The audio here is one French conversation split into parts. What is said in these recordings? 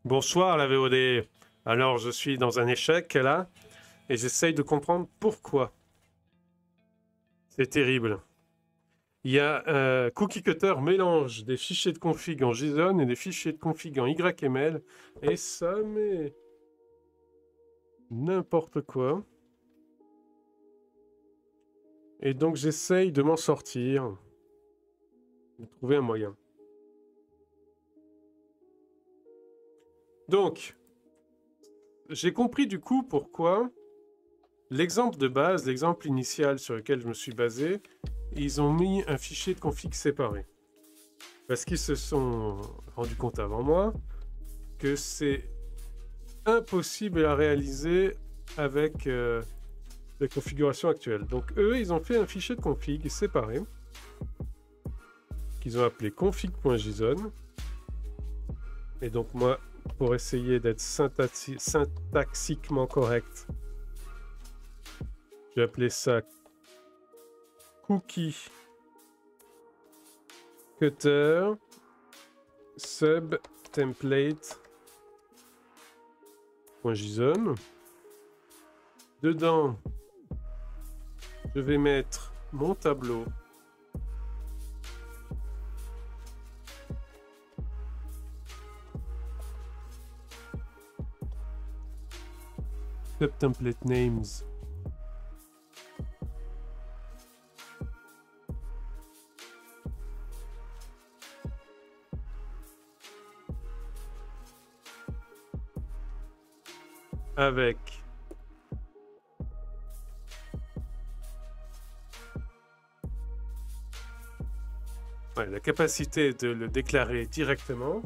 Bonsoir la VOD. Alors je suis dans un échec là et j'essaye de comprendre pourquoi. C'est terrible. Il y a Cookie Cutter mélange des fichiers de config en JSON et des fichiers de config en YML et ça met n'importe quoi. Et donc j'essaye de m'en sortir, de trouver un moyen. Donc, j'ai compris du coup pourquoi l'exemple de base, l'exemple initial sur lequel je me suis basé, ils ont mis un fichier de config séparé. Parce qu'ils se sont rendus compte avant moi que c'est impossible à réaliser avec la configuration actuelle. Donc eux, ils ont fait un fichier de config séparé qu'ils ont appelé config.json. Et donc moi, pour essayer d'être syntaxiquement correct, j'ai appelé ça cookie cutter sub template.json. Dedans, je vais mettre mon tableau. Template names. Avec la capacité de le déclarer directement.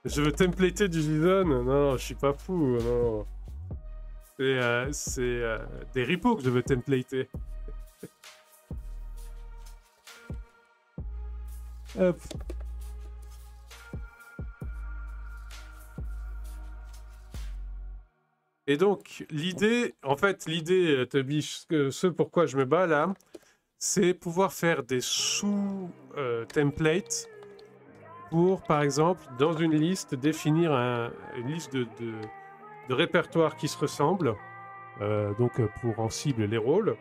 Je veux templater du JSON. Non, je suis pas fou. Non. C'est des repos que je veux templater. Hop. Et donc, l'idée, en fait, l'idée, Tobish, ce pourquoi je me bats là, c'est pouvoir faire des sous-templates pour, par exemple, dans une liste, définir une liste de répertoires qui se ressemblent, donc pour en cible les rôles,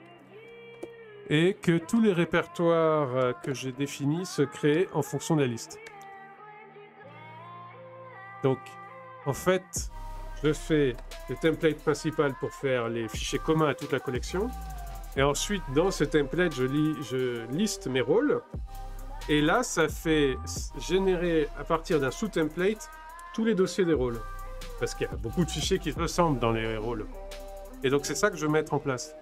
et que tous les répertoires que j'ai définis se créent en fonction de la liste. Donc, en fait, je fais le template principal pour faire les fichiers communs à toute la collection, et ensuite, dans ce template, je liste mes rôles. Et là, ça fait générer, à partir d'un sous-template, tous les dossiers des rôles. Parce qu'il y a beaucoup de fichiers qui se ressemblent dans les rôles. Et donc, c'est ça que je veux mettre en place.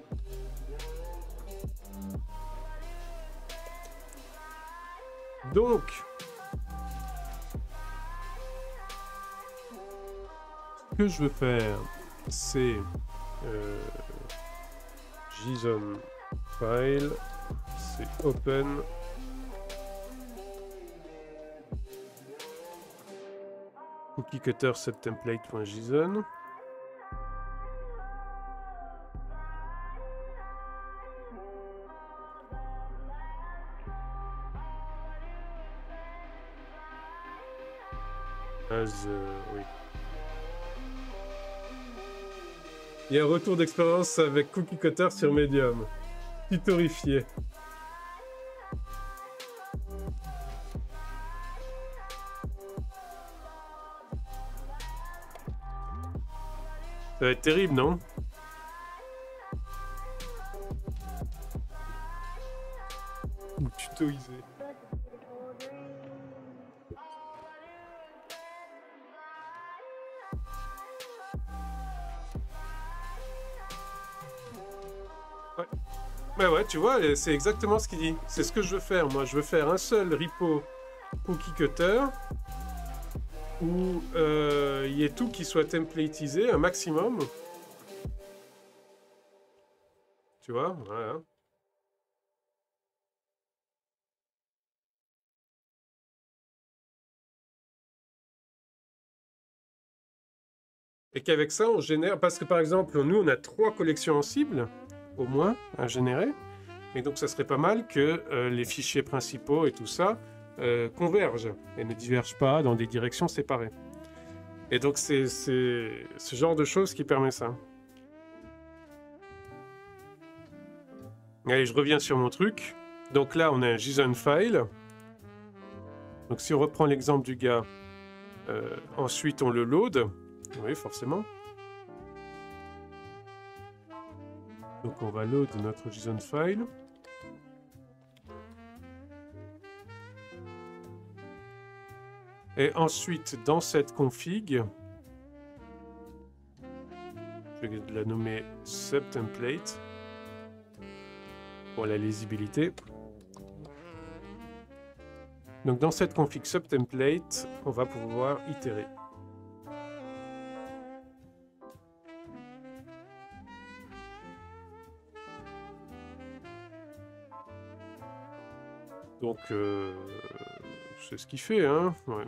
Donc, ce que je veux faire, c'est JSON file, c'est open. Cookie cutter subtemplate.json. Oui. Il y a un retour d'expérience avec Cookie Cutter sur Medium. Tutorifié. Ça va être terrible, non? Ou tutoisé. Ouais. Bah ouais, tu vois, c'est exactement ce qu'il dit. C'est ce que je veux faire. Moi, je veux faire un seul repo Cookie Cutter où il y ait tout qui soit templatisé, un maximum. Tu vois, voilà. Et qu'avec ça, on génère... Parce que par exemple, nous, on a 3 collections en cible, au moins, à générer. Et donc, ça serait pas mal que les fichiers principaux et tout ça convergent et ne divergent pas dans des directions séparées. Et donc c'est ce genre de choses qui permet ça. Allez, je reviens sur mon truc. Donc là, on a un JSON file. Donc si on reprend l'exemple du gars, ensuite on le load. Oui, forcément. Donc on va load notre JSON file. Et ensuite, dans cette config, je vais la nommer subtemplate pour la lisibilité. Donc dans cette config subtemplate, on va pouvoir itérer. Donc c'est ce qu'il fait, hein. Ouais.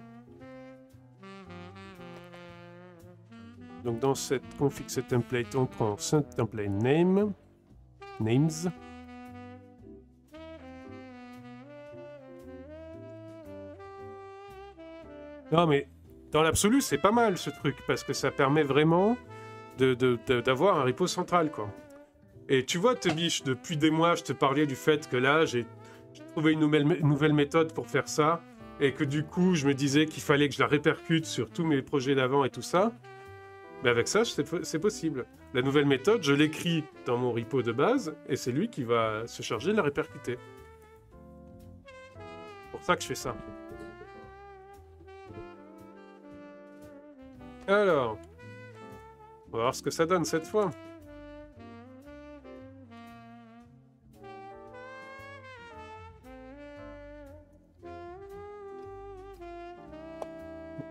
Donc dans cette config subtemplate, on prend subtemplate names. Non mais dans l'absolu, c'est pas mal ce truc parce que ça permet vraiment d'avoir un repo central, quoi. Et tu vois, Tebiche, depuis des mois, je te parlais du fait que là, j'ai trouvé une nouvelle méthode pour faire ça et que du coup, je me disais qu'il fallait que je la répercute sur tous mes projets d'avant et tout ça. Mais avec ça, c'est possible. La nouvelle méthode, je l'écris dans mon repo de base et c'est lui qui va se charger de la répercuter. C'est pour ça que je fais ça. Alors, on va voir ce que ça donne cette fois.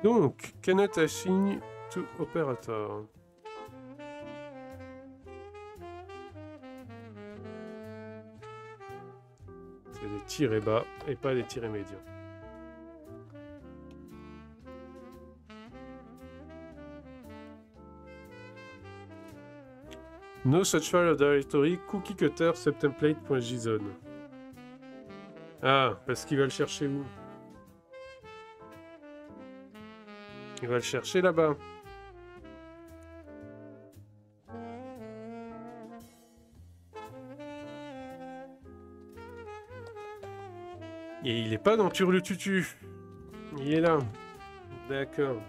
Donc, cannot assign to operator. C'est des tirets bas et pas des tirets médians. No such file or directory cookiecutter subtemplate.json. Ah, parce qu'il va le chercher où? Il va le chercher là-bas. Et il est pas dans Turlututu. Il est là. D'accord.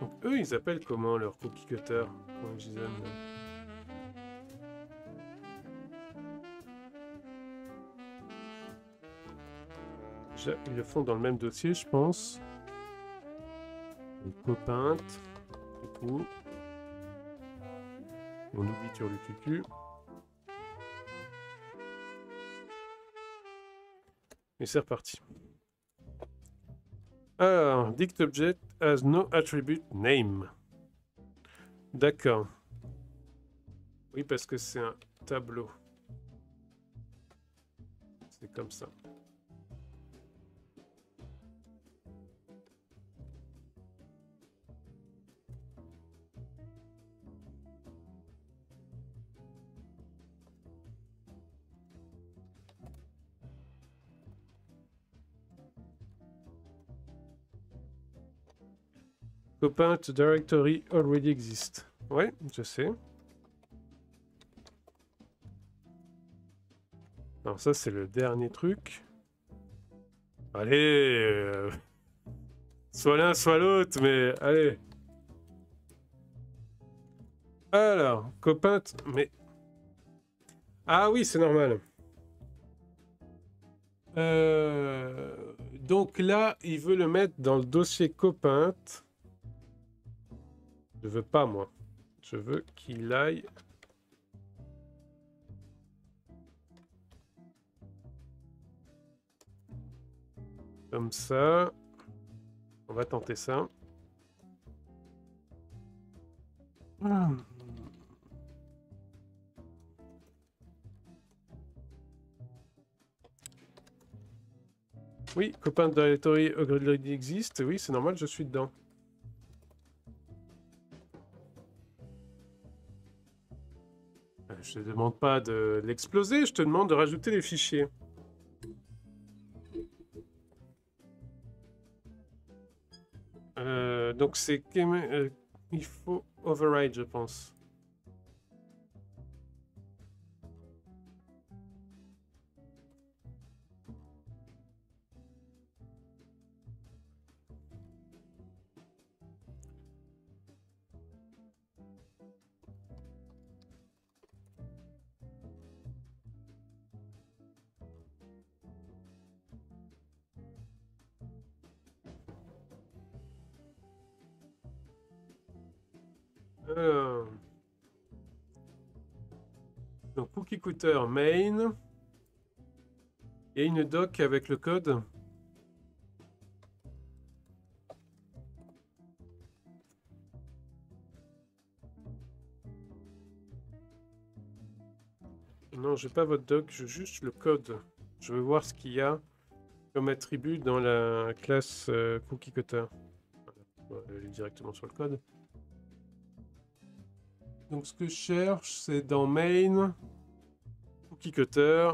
Donc eux, ils appellent comment leur cookie cutter? Ils le font dans le même dossier, je pense. Copint. Du coup. On oublie Turlututu. Et c'est reparti. Alors, dict object has no attribute name. D'accord. Oui, parce que c'est un tableau. C'est comme ça. Copint directory already exists. Ouais, je sais. Alors ça, c'est le dernier truc. Allez, soit l'un, soit l'autre, mais allez. Alors, Copint, mais... Ah oui, c'est normal. Donc là, il veut le mettre dans le dossier Copint. Je veux pas, moi. Je veux qu'il aille... Comme ça. On va tenter ça. Oui, copain de directory already existe. Oui, c'est normal, je suis dedans. Je te demande pas de l'exploser, je te demande de rajouter les fichiers. Donc c'est... il faut override, je pense. Donc cookie-cutter main. Il y a une doc avec le code. Non, j'ai pas votre doc, j'ai juste le code. Je veux voir ce qu'il y a comme attribut dans la classe cookie-cutter. On va aller directement sur le code. Donc ce que je cherche, c'est dans main, cookie-cutter,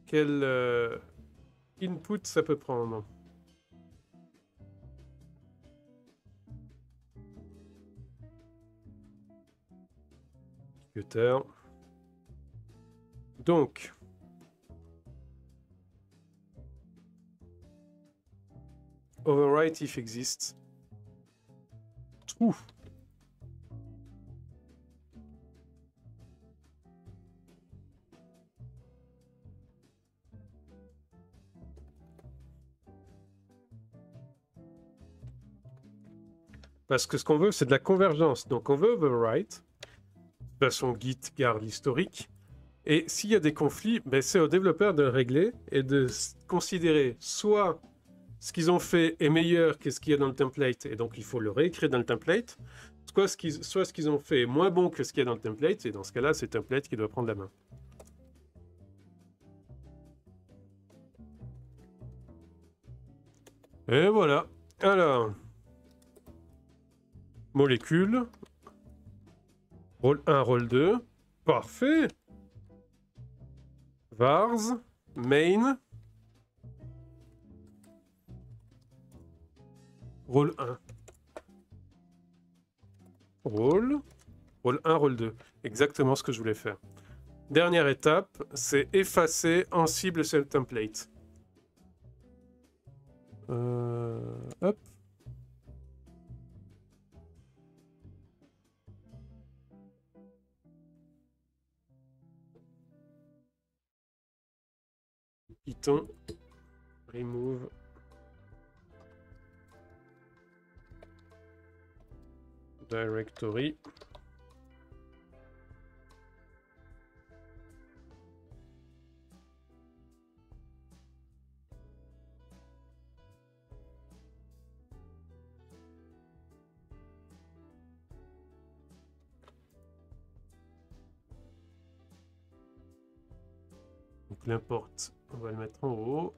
quel input ça peut prendre. Cookie-cutter. Donc, overwrite if exists. True. Parce que ce qu'on veut, c'est de la convergence. Donc on veut overwrite. De toute façon, Git garde l'historique. Et s'il y a des conflits, ben, c'est aux développeurs de le régler et de considérer soit ce qu'ils ont fait est meilleur que ce qu'il y a dans le template, et donc il faut le réécrire dans le template, soit ce qu'ils ont fait est moins bon que ce qu'il y a dans le template, et dans ce cas-là, c'est le template qui doit prendre la main. Et voilà. Alors, molécule, rôle 1, rôle 2, parfait. Vars, main, rôle 1. Rôle 1, rôle 2. Exactement ce que je voulais faire. Dernière étape, c'est effacer en cible ce template. Hop. Python, remove. Directory. Donc l'import, on va le mettre en haut.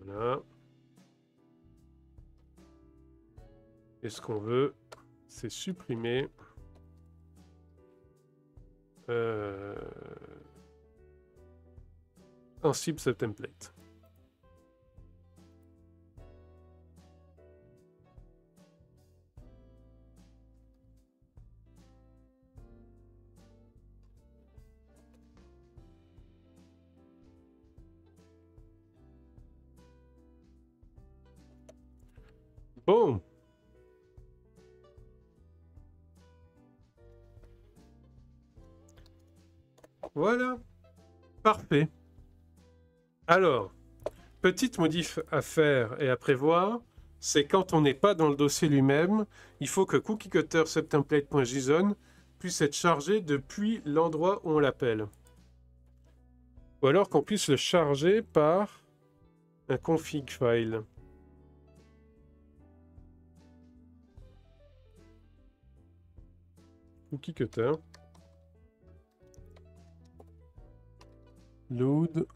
Voilà. Et ce qu'on veut, c'est supprimer en cible ce template. Bon. Voilà. Parfait. Alors, petite modif à faire et à prévoir, c'est quand on n'est pas dans le dossier lui-même, il faut que cookiecutter subtemplate.json puisse être chargé depuis l'endroit où on l'appelle. Ou alors qu'on puisse le charger par un config file. Cookiecutter. load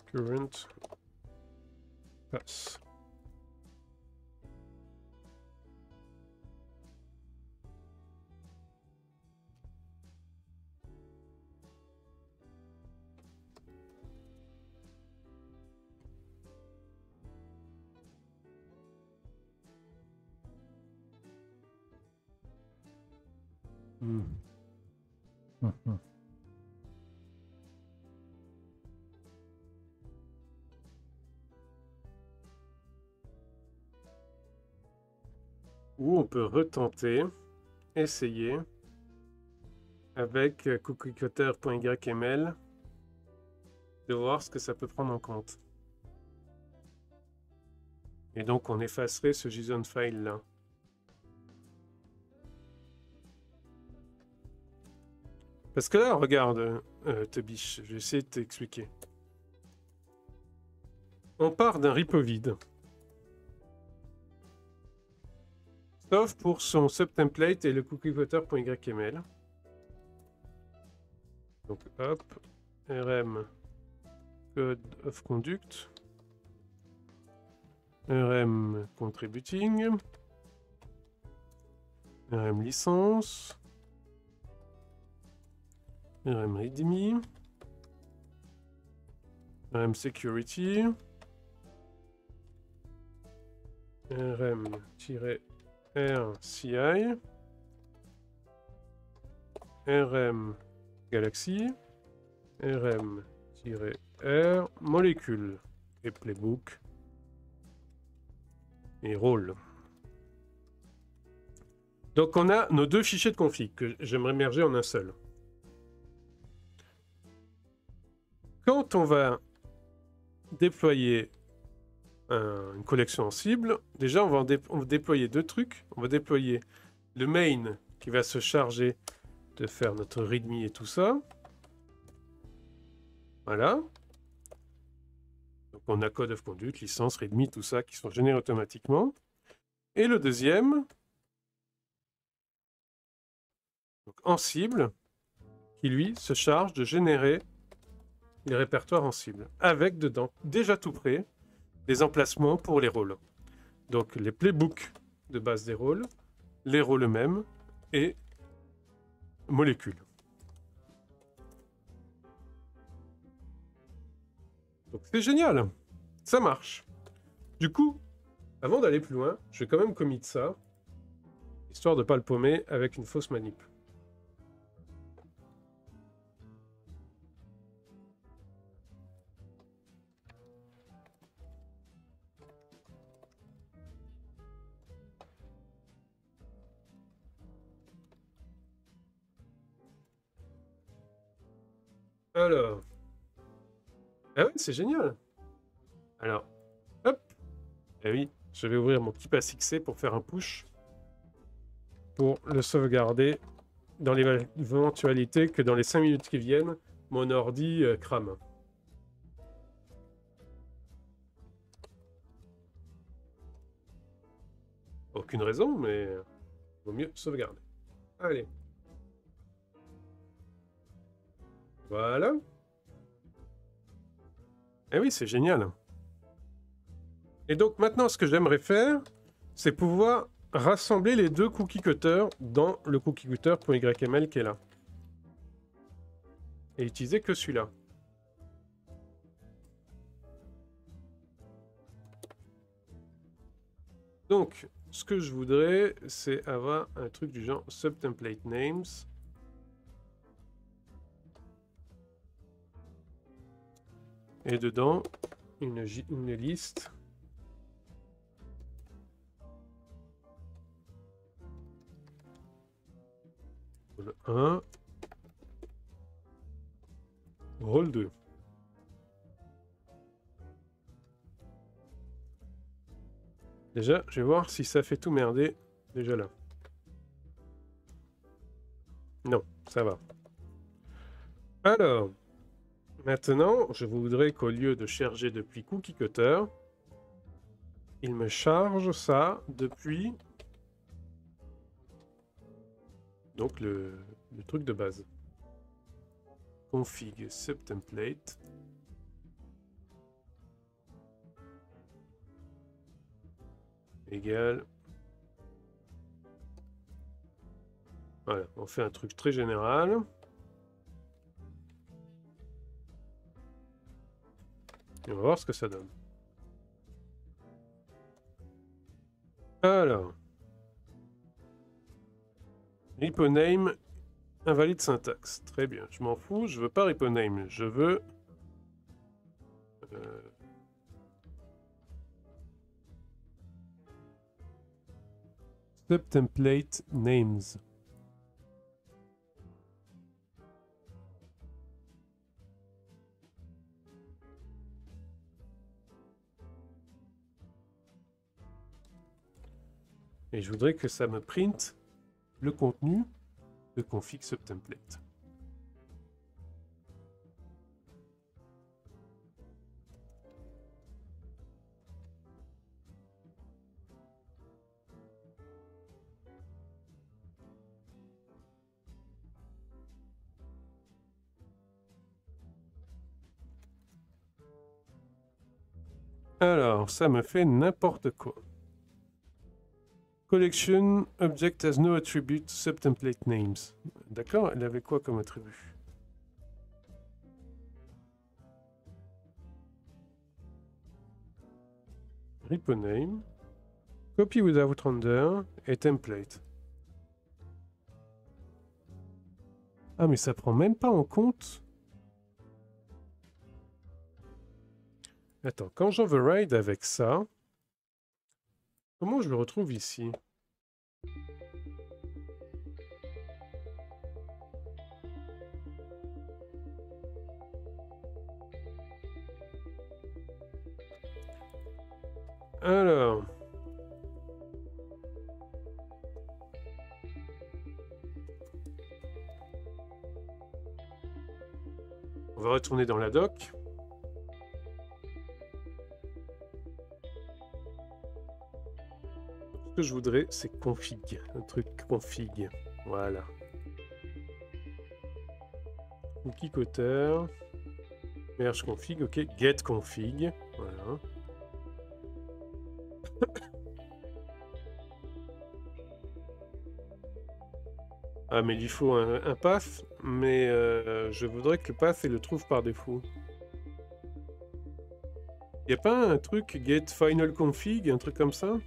current pass. Ou on peut retenter, essayer avec cookiecutter.yml de voir ce que ça peut prendre en compte. Et donc on effacerait ce JSON file là. Parce que là, regarde, Tebish, je vais essayer de t'expliquer. On part d'un repo vide. Sauf pour son subtemplate et le cookiecutter.yml. Donc hop, rm code of conduct, rm contributing, rm licence, rm readme, rm security, rm-rci, rm galaxy, rm-r molécule et playbook et rôle. Donc on a nos deux fichiers de config que j'aimerais merger en un seul. Quand on va déployer une collection en cible, déjà on va déployer deux trucs. On va déployer le main qui va se charger de faire notre readme et tout ça. Voilà. Donc on a code of conduct, licence, readme, tout ça qui sont générés automatiquement. Et le deuxième, donc en cible, qui lui se charge de générer les répertoires en cible, avec dedans, déjà tout prêt, des emplacements pour les rôles. Donc les playbooks de base des rôles, les rôles eux-mêmes et molécules. Donc c'est génial, ça marche. Du coup, avant d'aller plus loin, je vais quand même commit ça, histoire de ne pas le paumer avec une fausse manip. Alors. Ah oui, c'est génial. Alors, hop. Eh oui, je vais ouvrir mon petit PassXC pour faire un push. Pour le sauvegarder dans l'éventualité que dans les 5 minutes qui viennent, mon ordi crame. Aucune raison, mais vaut mieux sauvegarder. Allez. Voilà. Eh oui, c'est génial. Et donc maintenant, ce que j'aimerais faire, c'est pouvoir rassembler les deux cookie cutters dans le cookiecutter.yml qui est là. Et utiliser que celui-là. Donc, ce que je voudrais, c'est avoir un truc du genre subtemplate names. Et dedans, une liste. Rôle 1. Rôle 2. Déjà, je vais voir si ça fait tout merder. Déjà là. Non, ça va. Alors, maintenant, je voudrais qu'au lieu de charger depuis cookiecutter, il me charge ça depuis donc le truc de base. config subtemplate. Égal. Voilà, on fait un truc très général. Et on va voir ce que ça donne. Alors. Reponame, invalide syntaxe. Très bien, je m'en fous, je veux pas reponame, je veux... subtemplate names. Et je voudrais que ça me print le contenu de config subtemplate. Alors, ça me fait n'importe quoi. Collection object has no attribute subtemplate names. D'accord, elle avait quoi comme attribut? Reponame, copy without render et template. Ah, mais ça prend même pas en compte. Attends, quand j'override avec ça, comment je le retrouve ici? Alors... on va retourner dans la doc. Ce que je voudrais, c'est config. Un truc config. Voilà. Cookie auteur. Merge config, ok. Get config. Voilà. Ah, mais il faut un path, mais je voudrais que le path, il le trouve par défaut. Y a pas un truc get final config, un truc comme ça?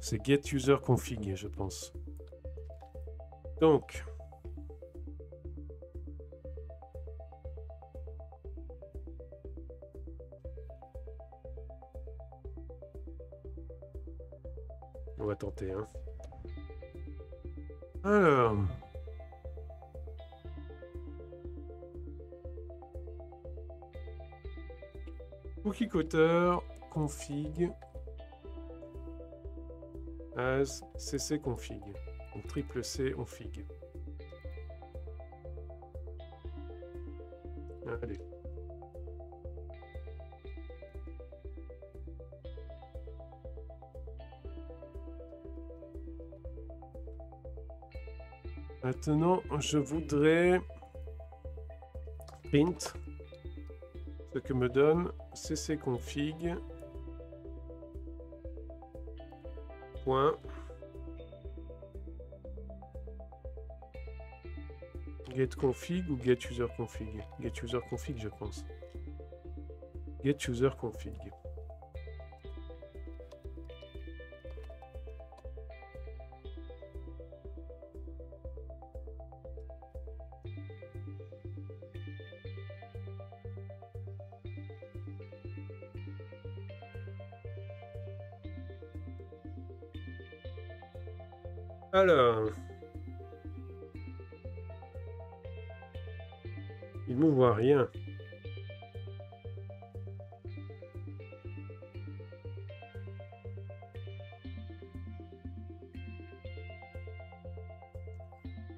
C'est get user config, je pense. Donc, on va tenter, hein. Alors, cookie auteur config as cc config. Donc triple C config. Allez. Maintenant, je voudrais print ce que me donne cc config Point. Get config ou get user config? Get user config, je pense. Get user config. Alors, il ne voit rien.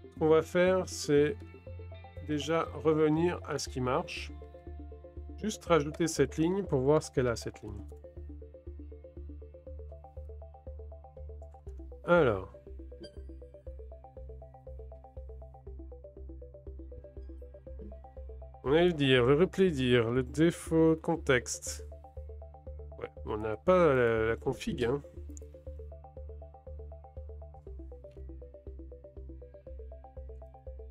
Ce qu'on va faire, c'est déjà revenir à ce qui marche. Juste rajouter cette ligne pour voir ce qu'elle a, cette ligne. Alors. On allait le dire, le replay dire, le défaut contexte. Ouais, on n'a pas la config, hein.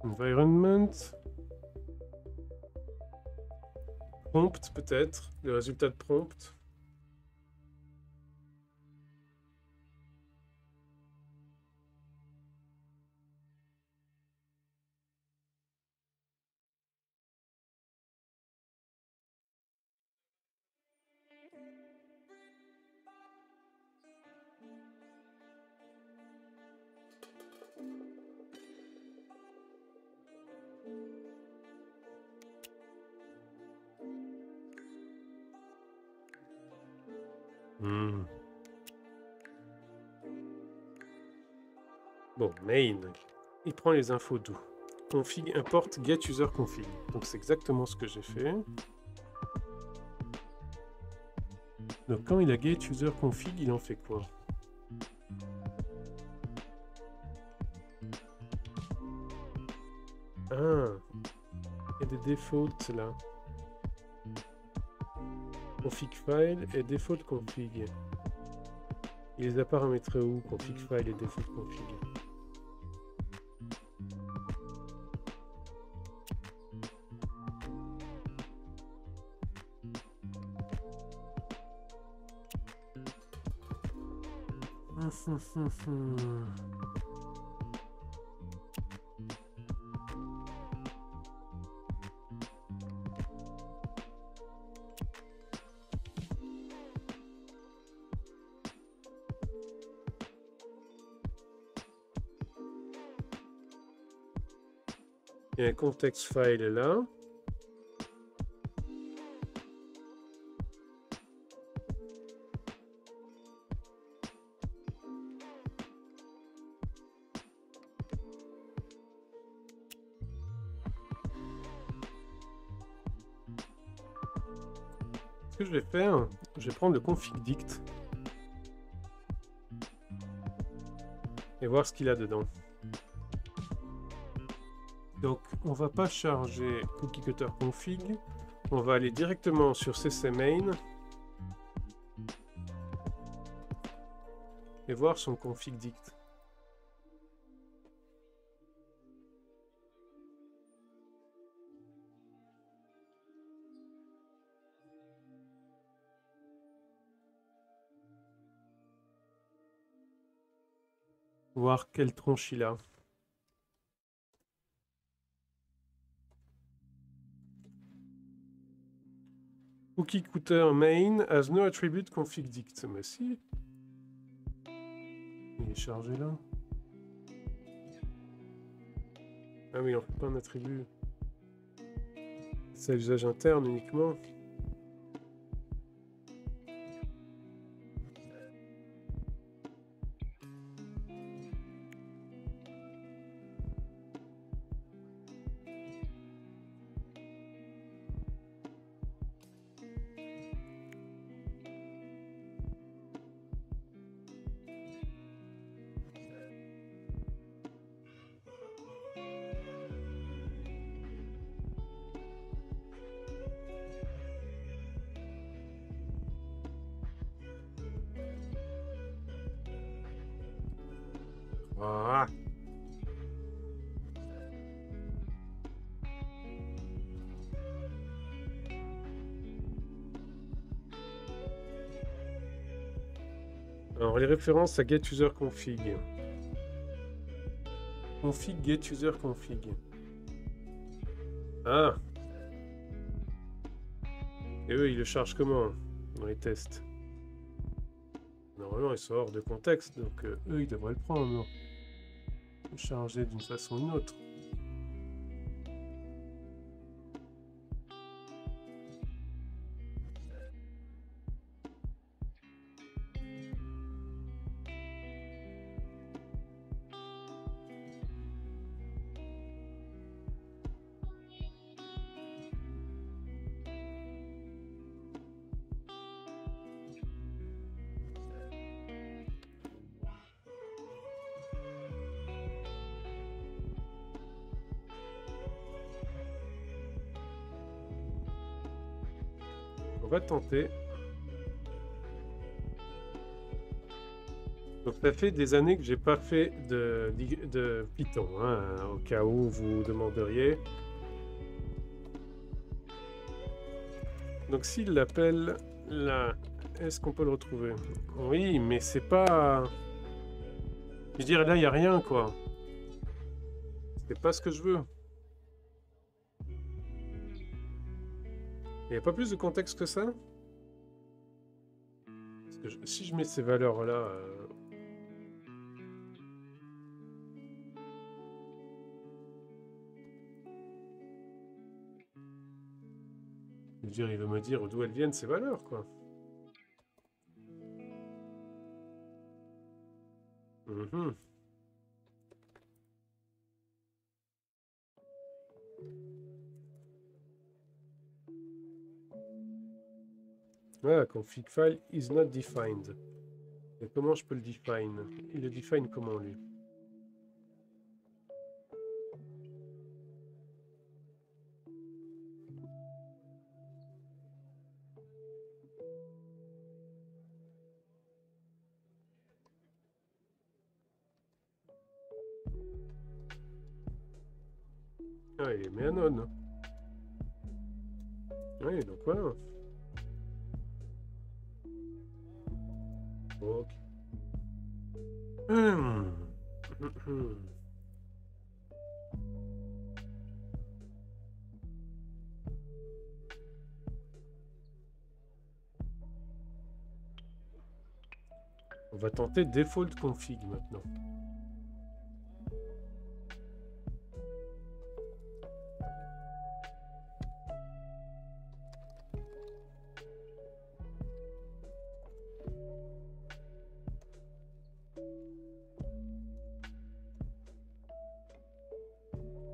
Environment. Prompt, peut-être. Le résultat de prompt. Bon, main. Il prend les infos d'où? Config import get user config. Donc c'est exactement ce que j'ai fait. Donc quand il a get user config, il en fait quoi? Ah, il y a des defaults là. Config file et default config. Il les a paramétrés où? Config file et default config. Il y a un context file là. Ce que je vais faire, je vais prendre le config dict et voir ce qu'il a dedans. Donc, on va pas charger cookie cutter config, on va aller directement sur ccmain et voir son config dict. Voir quelle tronche il a. Cookie cutter main has no attribute config dict. Mais si. Il est chargé là. Ah oui, on fait pas un attribut. C'est à l'usage interne uniquement. Ah. Alors, les références à getUserConfig. Config, getUserConfig. Ah. Et eux, ils le chargent comment dans les tests? Normalement, ils sont hors de contexte, donc eux, ils devraient le prendre, non? Le charger d'une façon ou d'une autre. On va tenter. Donc ça fait des années que j'ai pas fait de Python, hein, au cas où vous demanderiez. Donc s'il l'appelle là, est-ce qu'on peut le retrouver? Oui, mais c'est pas... Je dirais là, il n'y a rien, quoi. C'est pas ce que je veux. Il n'y a pas plus de contexte que ça? Parce que si je mets ces valeurs-là... Je veux dire, il veut me dire d'où elles viennent ces valeurs, quoi. Mhm. Ah, config file is not defined. Et comment je peux le define? Il le define comment, lui? Ah, il met un on. Oui, donc voilà. Ok. On va tenter default config maintenant.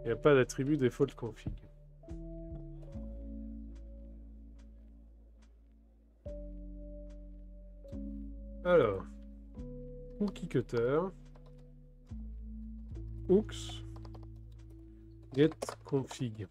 Il n'y a pas d'attribut default config. Alors, cookie cutter, hooks, get config.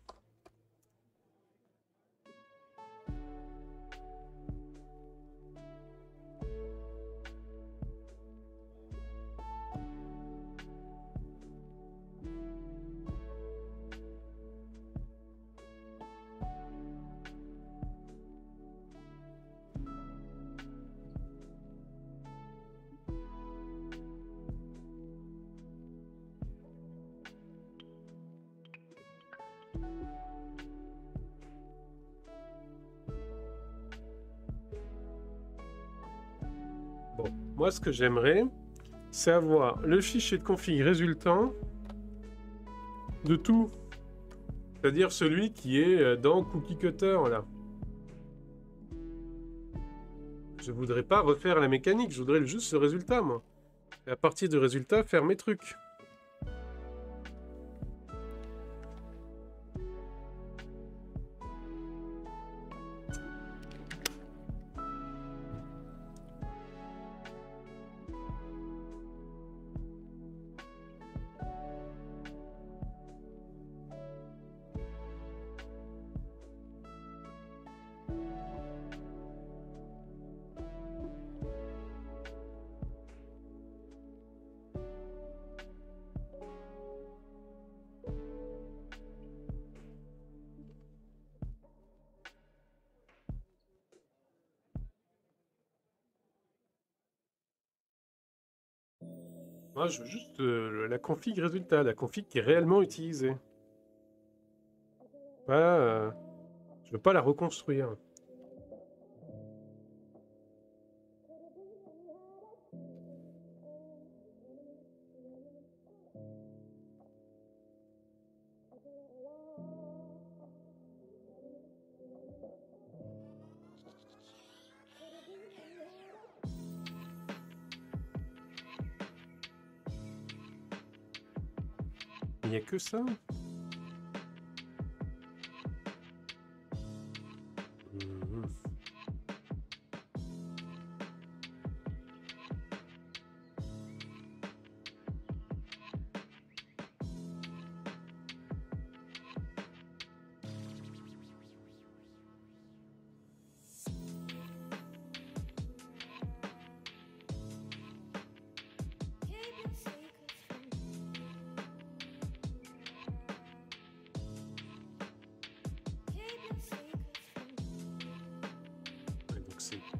Bon, moi ce que j'aimerais, c'est avoir le fichier de config résultant de tout. C'est-à-dire celui qui est dans cookie cutter, là. Je voudrais pas refaire la mécanique, je voudrais juste le résultat, moi. Et à partir du résultat, faire mes trucs. Moi, je veux juste la config résultat, la config qui est réellement utilisée. Pas, je veux pas la reconstruire. Il n'y a que ça?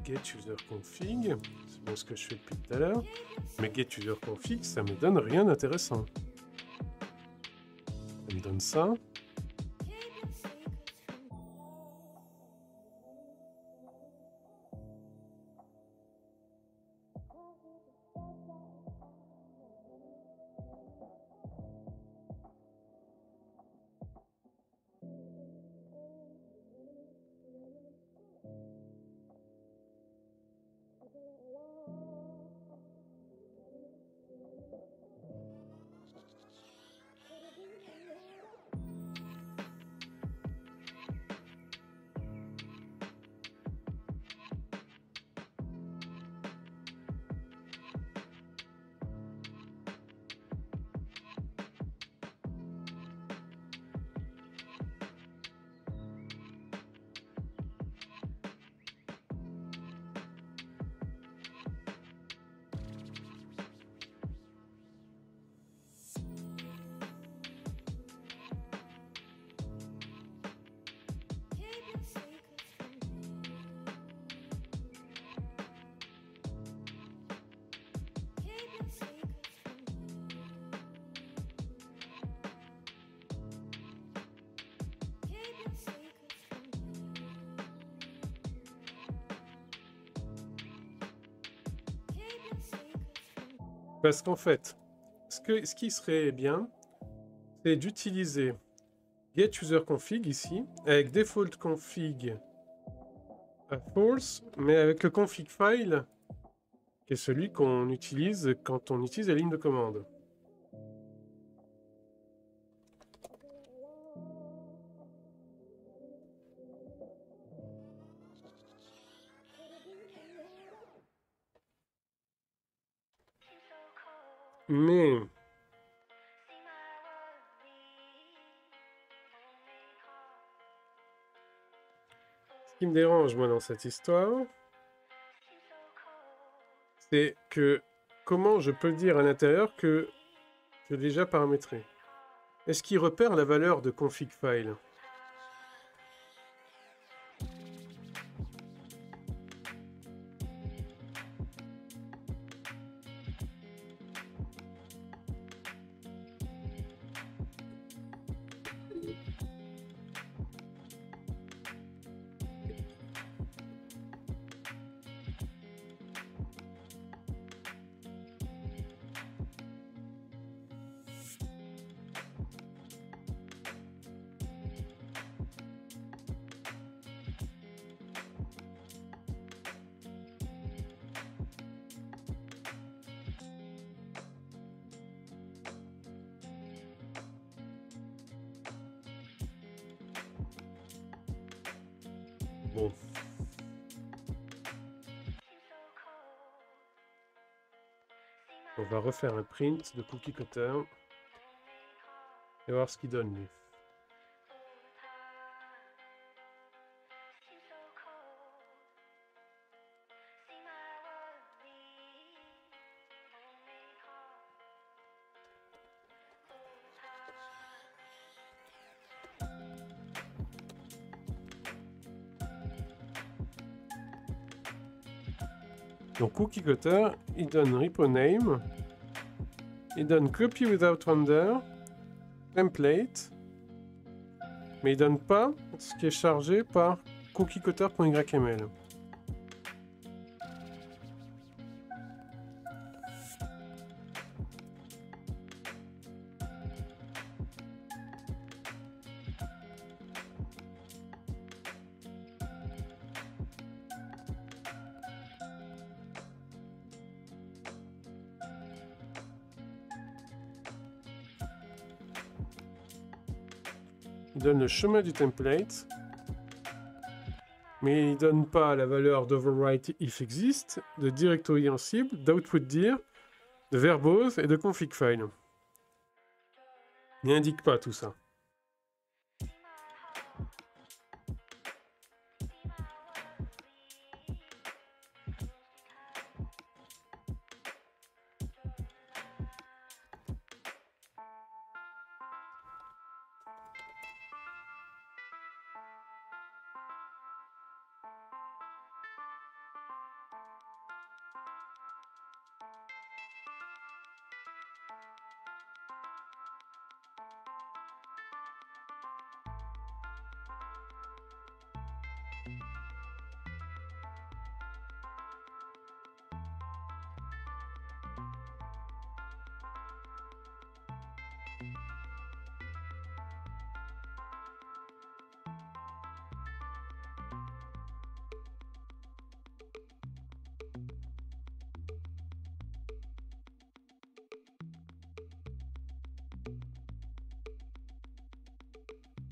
Get user config, c'est bien ce que je fais depuis tout à l'heure, mais get user config, ça me donne rien d'intéressant. Ça me donne ça. Parce qu'en fait, ce qui serait bien, c'est d'utiliser get user config ici, avec default config à false, mais avec le config file, qui est celui qu'on utilise quand on utilise la ligne de commande. Mais ce qui me dérange, moi, dans cette histoire, c'est que comment je peux dire à l'intérieur que j'ai déjà paramétré. Est-ce qu'il repère la valeur de config file? Bon. On va refaire un print de cookie cutter et voir ce qu'il donne lui. Donc cookie cutter, il donne repo name Il donne copy without render, template, mais il donne pas ce qui est chargé par cookiecutter.yml. Il donne le chemin du template, mais il donne pas la valeur d'overwrite if exist, de directory en cible, d'output dir, de verbose et de config file. Il n'indique pas tout ça.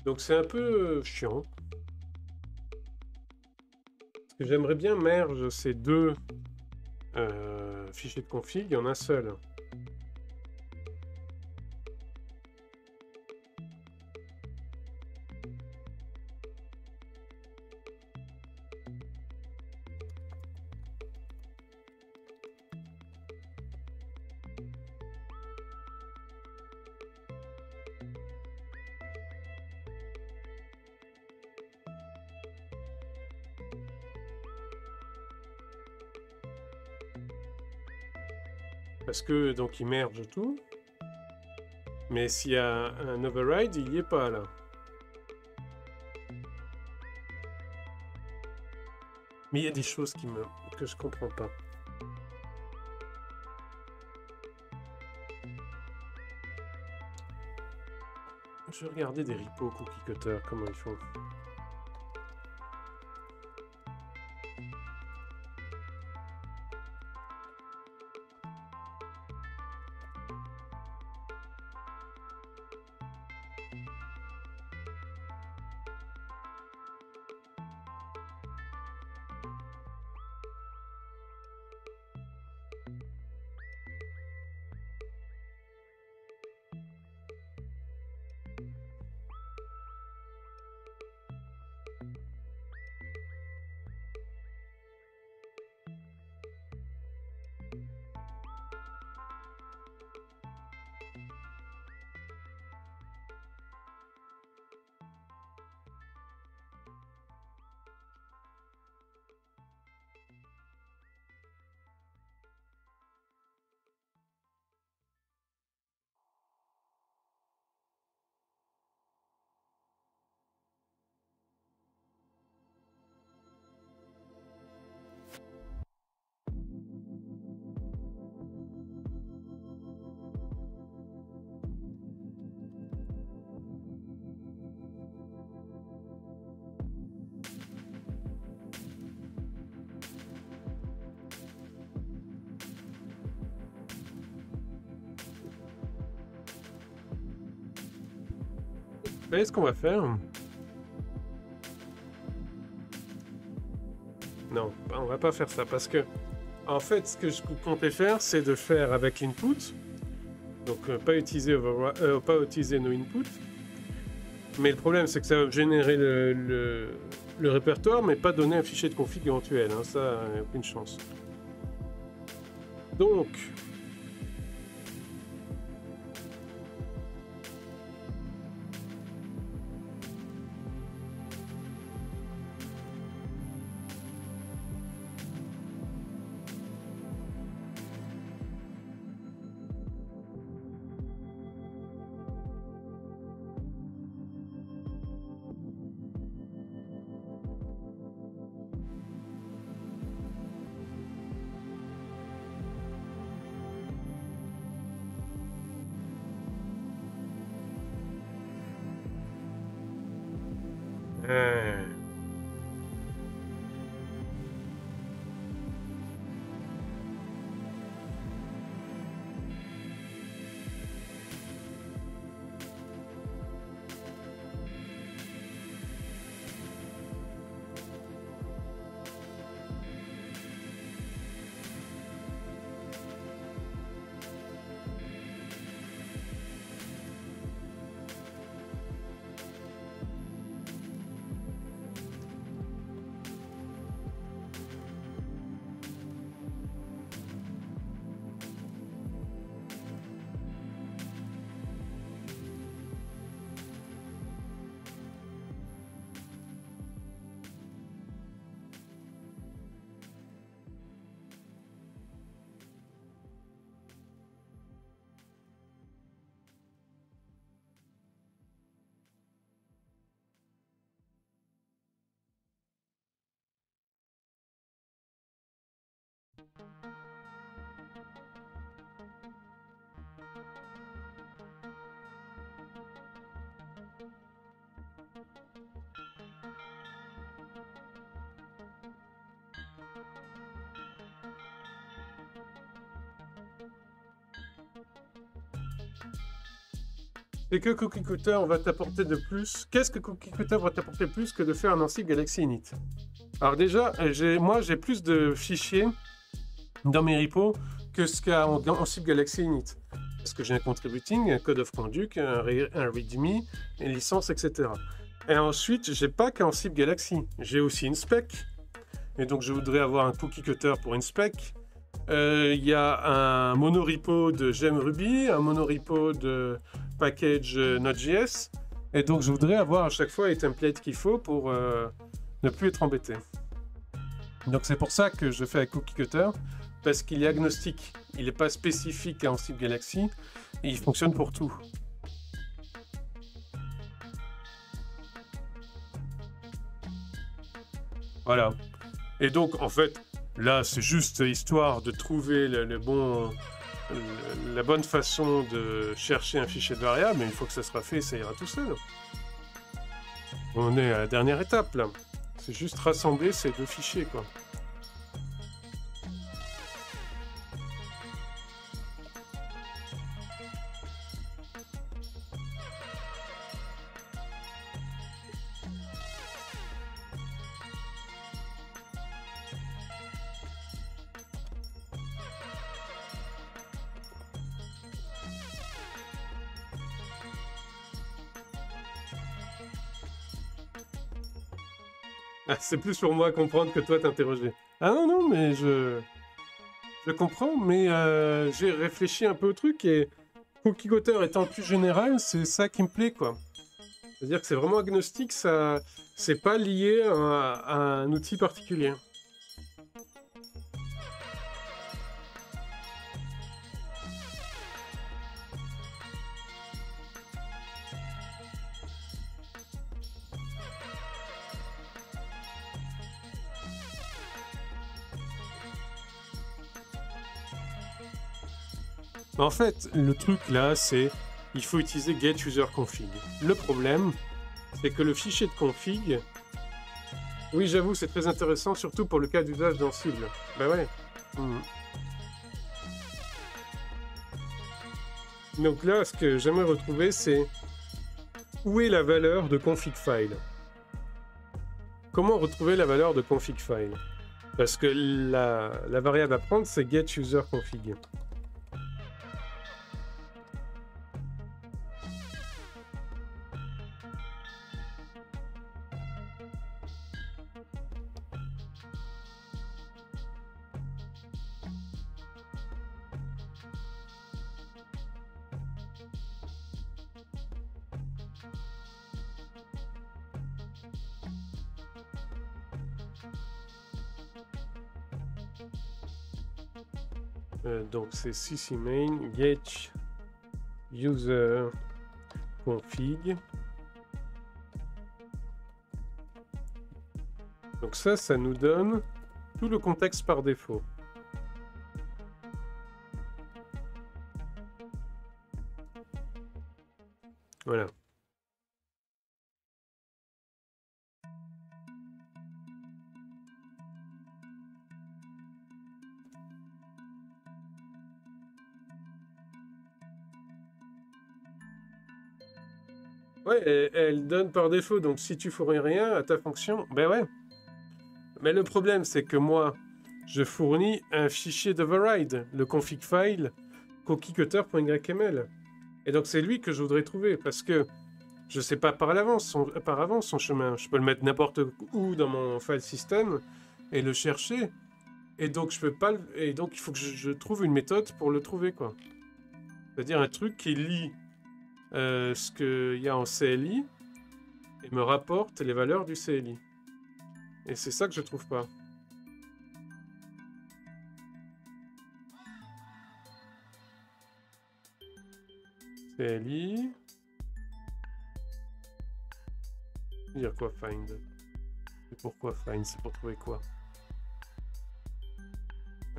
Donc c'est un peu chiant. Parce que j'aimerais bien merge ces deux fichiers de config en un seul. Parce que donc il merge tout. Mais s'il y a un override, il n'y est pas là. Mais il y a des choses que je comprends pas. Je vais regarder des repos cookie cutter, comment ils font. Vous savez ce qu'on va faire? Non, on va pas faire ça parce que, en fait, ce que je comptais faire, c'est de faire avec l'input. Donc, pas utiliser no input. Mais le problème, c'est que ça va générer le répertoire, mais pas donner un fichier de config éventuel. Hein, ça, aucune chance. Donc, Et que Cookie Cutter va t'apporter de plus? Qu'est-ce que Cookie Cutter va t'apporter plus que de faire un Ansible Galaxy Init? Alors déjà, moi j'ai plus de fichiers dans mes repos que ce qu'a Ansible Galaxy Init. Parce que j'ai un contributing, un code of conduct, un readme, une licence, etc. Et ensuite, j'ai pas qu'Ansible Galaxy, j'ai aussi une spec. Et donc je voudrais avoir un Cookie Cutter pour une spec. Il y a un monorepo de GemRuby, un monorepo de package Node.js. Et donc je voudrais avoir à chaque fois les templates qu'il faut pour ne plus être embêté. Donc c'est pour ça que je fais avec Cookie Cutter, parce qu'il est agnostique. Il n'est pas spécifique à Ansible Galaxy, et il fonctionne pour tout. Voilà. Et donc en fait, là c'est juste histoire de trouver la bonne façon de chercher un fichier de variable, mais une fois que ça sera fait, ça ira tout seul. On est à la dernière étape là. C'est juste rassembler ces deux fichiers quoi. Ah, c'est plus pour moi comprendre que toi t'interroger. Ah non, non, mais je comprends, mais j'ai réfléchi un peu au truc et Cookie Cutter étant plus général, c'est ça qui me plaît, quoi. C'est-à-dire que c'est vraiment agnostique, ça, c'est pas lié à un outil particulier. En fait, le truc là, c'est il faut utiliser get-user-config. Le problème, c'est que le fichier de config, oui, j'avoue, c'est très intéressant, surtout pour le cas d'usage d'Ansible. Ben ouais. Donc là, ce que j'aimerais retrouver, c'est où est la valeur de config file? Comment retrouver la valeur de config file? Parce que la variable à prendre, c'est get-user-config. Donc c'est ccmain get user config. Donc ça nous donne tout le contexte par défaut. Voilà. Ouais, elle donne par défaut, donc si tu fournis rien à ta fonction, ben ouais. Mais le problème, c'est que moi, je fournis un fichier d'override, le config file cookiecutter.yml. Et donc c'est lui que je voudrais trouver, parce que je sais pas par avance son chemin. Je peux le mettre n'importe où dans mon file system et le chercher. Et donc je peux pas et donc il faut que je trouve une méthode pour le trouver quoi. C'est-à-dire un truc qui lit ce qu'il y a en CLI et me rapporte les valeurs du CLI. Et c'est ça que je trouve pas. CLI. Dire quoi find? C'est pourquoi find? C'est pour trouver quoi?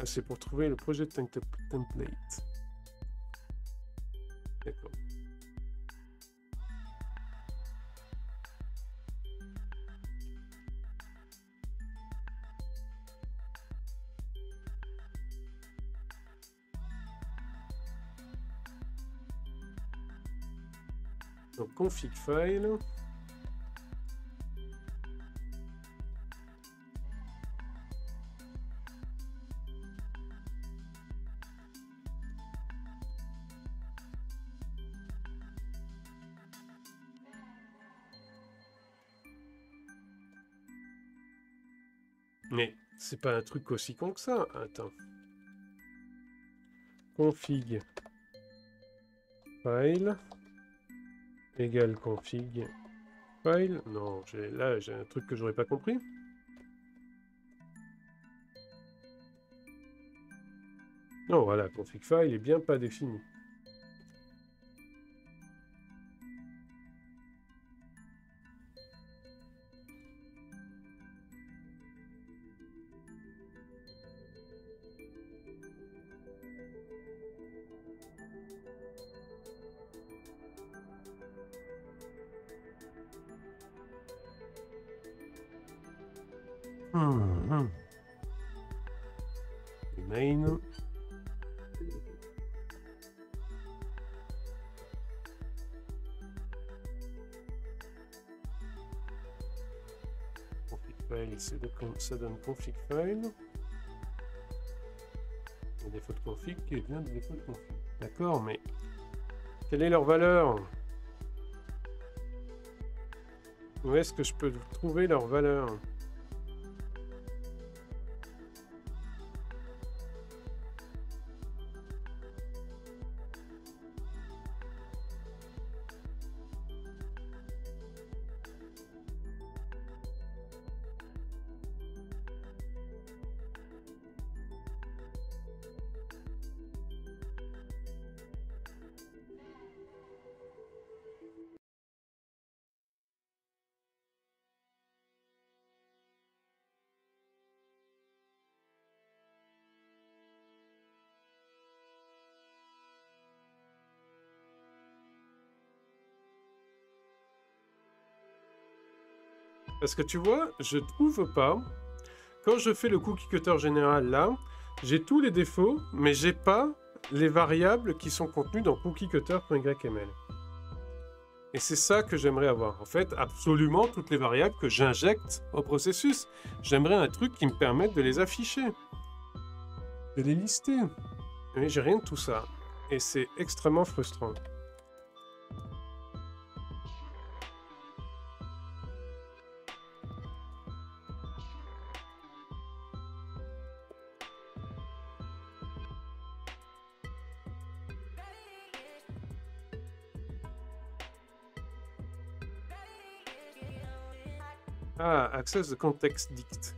Ah, c'est pour trouver le projet de template. D'accord. Donc config file. Mais c'est pas un truc aussi con que ça. Attends. Config file égale config file. Non, là j'ai un truc que j'aurais pas compris. Non, voilà, config file est bien pas défini. Main. Config file, ça donne config file. Le défaut de config qui vient de défaut de config. D'accord, mais quelle est leur valeur? Où est-ce que je peux trouver leur valeur? Parce que tu vois, je trouve pas. Quand je fais le cookie cutter général là, j'ai tous les défauts, mais j'ai pas les variables qui sont contenues dans cookiecutter.yml. Et c'est ça que j'aimerais avoir. En fait, absolument toutes les variables que j'injecte au processus. J'aimerais un truc qui me permette de les afficher, de les lister. Mais j'ai rien de tout ça. Et c'est extrêmement frustrant. Ah, access the context dict.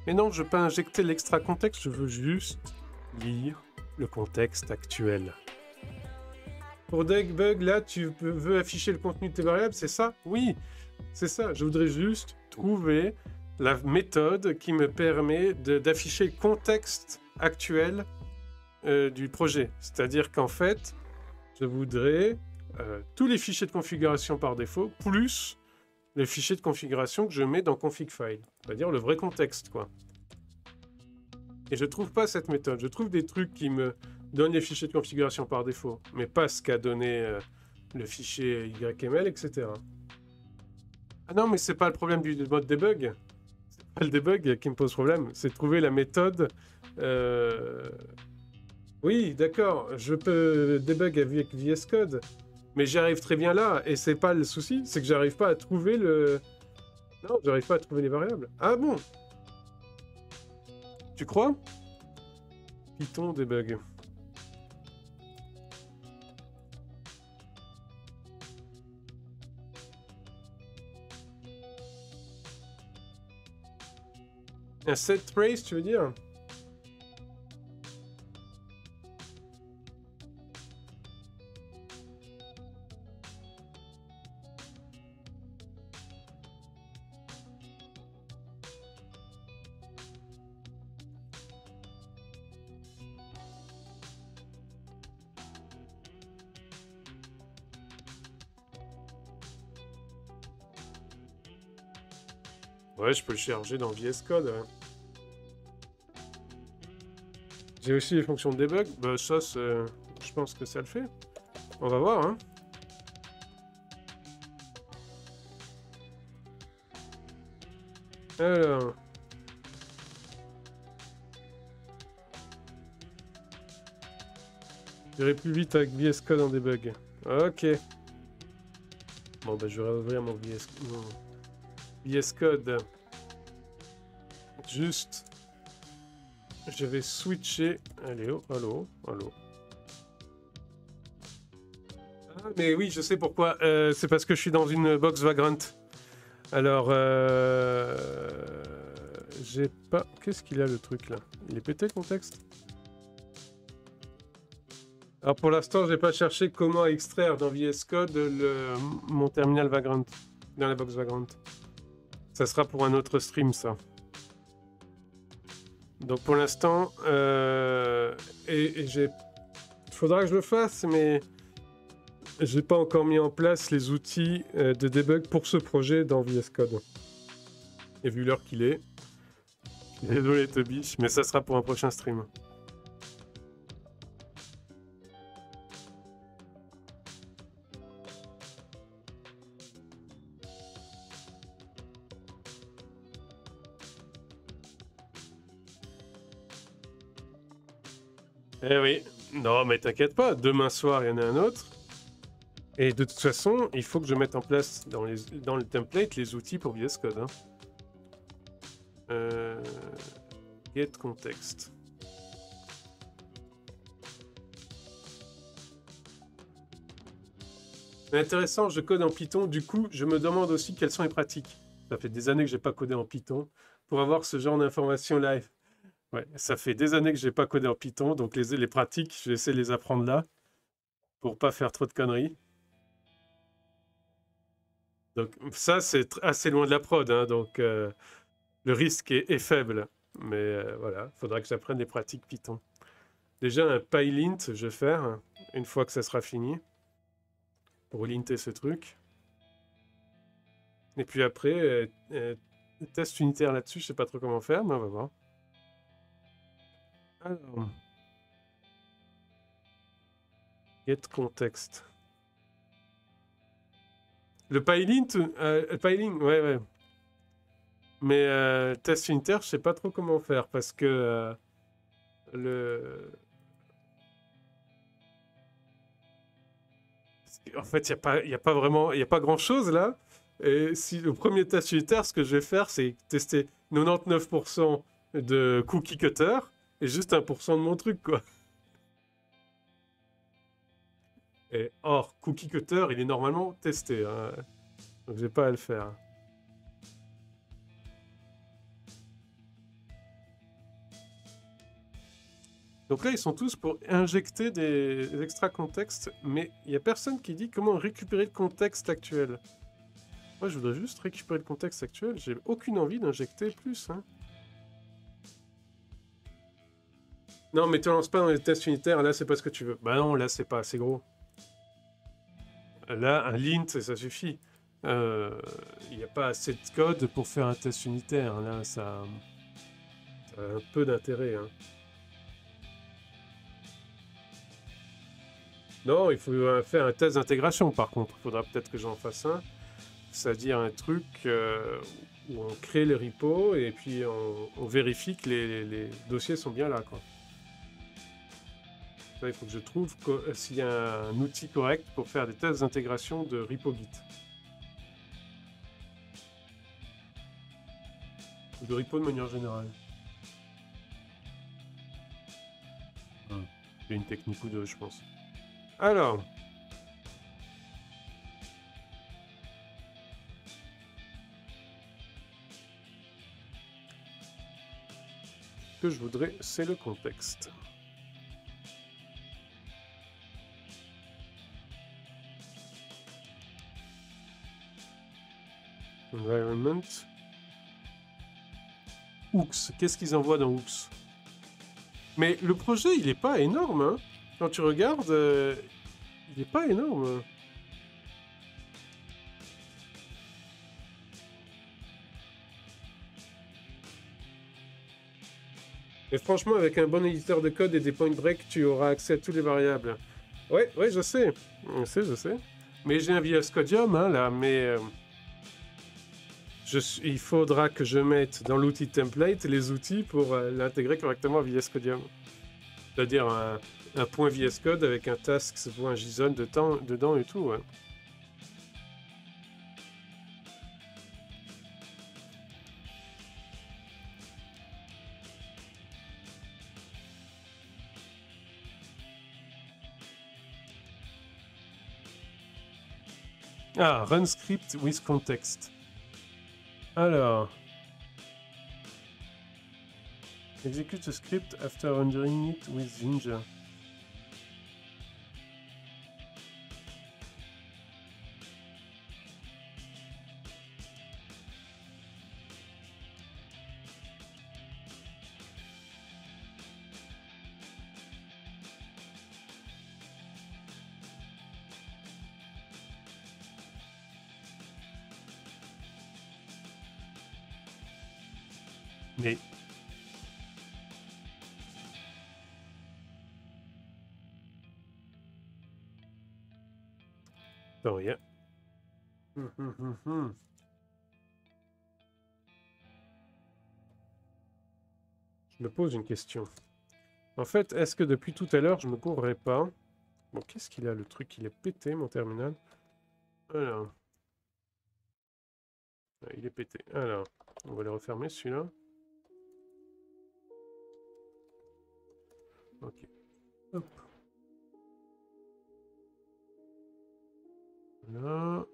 Mais non, je ne veux pas injecter l'extra contexte, je veux juste lire le contexte actuel. Pour Degbug, là, tu veux afficher le contenu de tes variables, c'est ça? Oui, c'est ça. Je voudrais juste trouver la méthode qui me permet d'afficher le contexte actuel du projet. C'est-à-dire qu'en fait, je voudrais tous les fichiers de configuration par défaut, plus les fichiers de configuration que je mets dans config file. C'est-à-dire le vrai contexte, quoi. Et je trouve pas cette méthode. Je trouve des trucs qui me donnent les fichiers de configuration par défaut, mais pas ce qu'a donné le fichier YML, etc. Ah non, mais c'est pas le problème du mode debug. C'est pas le debug qui me pose problème. C'est de trouver la méthode. Oui, d'accord. Je peux debug avec VS Code, mais j'y arrive très bien là. Et c'est pas le souci. C'est que j'arrive pas à trouver le. Non, j'arrive pas à trouver les variables. Ah bon? Tu crois? Python debug. Un set trace, tu veux dire? Ouais, je peux le charger dans VS Code. Ouais. J'ai aussi les fonctions de debug. Bah ça, je pense que ça le fait. On va voir, hein. Alors... J'irai plus vite avec VS Code en debug. Ok. Bon, bah je vais réouvrir mon VS Code. Juste... Je vais switcher... Allez, oh, allô, allô. Ah, mais oui, je sais pourquoi. C'est parce que je suis dans une box Vagrant. Alors, j'ai pas... Qu'est-ce qu'il a, le truc, là? Il est pété, le contexte? Alors, pour l'instant, j'ai pas cherché comment extraire dans VS Code mon terminal Vagrant. Dans la box Vagrant. Ça sera pour un autre stream, ça. Donc, pour l'instant... et j'ai... Il faudra que je le fasse, mais... J'ai pas encore mis en place les outils de debug pour ce projet dans VS Code. Et vu l'heure qu'il est... Désolé Toby, mais ça sera pour un prochain stream. Eh oui. Non, mais t'inquiète pas, demain soir, il y en a un autre. Et de toute façon, il faut que je mette en place dans le template les outils pour VS Code. Hein. Get context. Mais intéressant, je code en Python. Du coup, je me demande aussi quelles sont les pratiques. Ça fait des années que j'ai pas codé en Python pour avoir ce genre d'informations live. Ouais, ça fait des années que j'ai pas codé en Python, donc les pratiques, je vais essayer de les apprendre là pour pas faire trop de conneries. Donc ça, c'est assez loin de la prod, hein, donc le risque est faible. Mais voilà, il faudra que j'apprenne les pratiques Python. Déjà, un PyLint, je vais faire, hein, une fois que ça sera fini, pour linter ce truc. Et puis après, test unitaire là-dessus, je sais pas trop comment faire, mais on va voir. Alors, get context. Le PyLint, PyLint, ouais. Mais test unitaire, je sais pas trop comment faire parce que en fait, il y a pas vraiment, il y a pas grand-chose là. Et si le premier test unitaire, ce que je vais faire, c'est tester 99% de cookie cutter et juste 1% de mon truc, quoi. Et or, cookie cutter, il est normalement testé, hein. Donc j'ai pas à le faire. Donc là, ils sont tous pour injecter des extra contextes, mais il n'y a personne qui dit comment récupérer le contexte actuel. Moi, je voudrais juste récupérer le contexte actuel. J'ai aucune envie d'injecter plus. Hein. Non, mais te lance pas dans les tests unitaires, là c'est pas ce que tu veux. Bah non, là c'est pas assez gros. Là, un lint, ça suffit. Il n'y a pas assez de code pour faire un test unitaire. Là, ça a un peu d'intérêt. Hein. Non, il faut faire un test d'intégration par contre. Il faudra peut-être que j'en fasse un. C'est-à-dire un truc où on crée les repos et puis on vérifie que les dossiers sont bien là. Quoi. Là, il faut que je trouve s'il y a un outil correct pour faire des tests d'intégration de repo Git. Ou de repo de manière générale. C'est une technique ou deux, je pense. Alors. Ce que je voudrais, c'est le contexte. Environment. Hooks. Qu'est-ce qu'ils envoient dans Hooks? Mais le projet, il est pas énorme. Hein. Quand tu regardes, il est pas énorme. Et franchement, avec un bon éditeur de code et des point break, tu auras accès à toutes les variables. Ouais, je sais. Je sais. Mais j'ai un VS Codium, hein, là, mais... il faudra que je mette dans l'outil template les outils pour l'intégrer correctement à VS Codium. C'est-à-dire un point VS Code avec un tasks.json dedans et tout. Ouais. Ah, run script with context. Alors, execute a script after rendering it with Jinja. Mais... Non, rien. Je me pose une question. En fait, est-ce que depuis tout à l'heure, je me courrais pas? Bon, qu'est-ce qu'il a, le truc? Il est pété, mon terminal. Alors. Ah, il est pété. Alors, on va le refermer, celui-là. Ok. Hop. Voilà.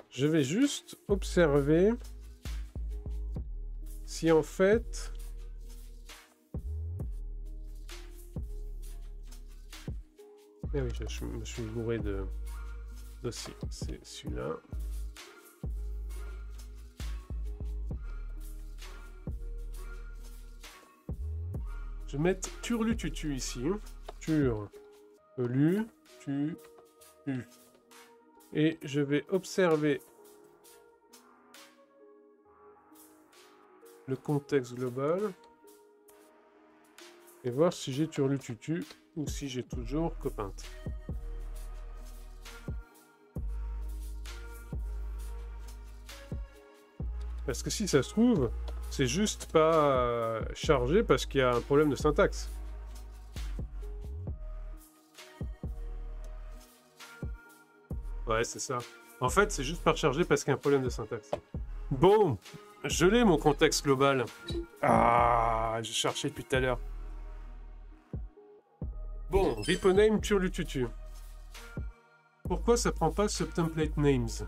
Je vais juste observer si en fait... Ah oui, je me suis bourré de dossiers. C'est celui-là. Je vais mettre turlututu ici. Turlututu. Et je vais observer le contexte global et voir si j'ai turlututu ou si j'ai toujours copinte. Parce que si ça se trouve, c'est juste pas chargé parce qu'il y a un problème de syntaxe. Ouais, c'est ça. En fait, c'est juste pas rechargé parce qu'il y a un problème de syntaxe. Bon, je l'ai mon contexte global. Ah, je cherchais depuis tout à l'heure. Bon, repo name turlututu. Pourquoi ça prend pas subtemplate names?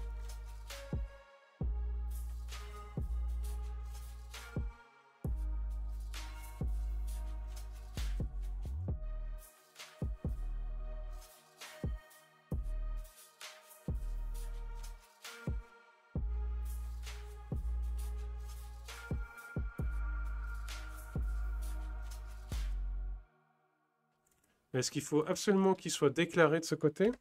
Est-ce qu'il faut absolument qu'il soit déclaré de ce côté?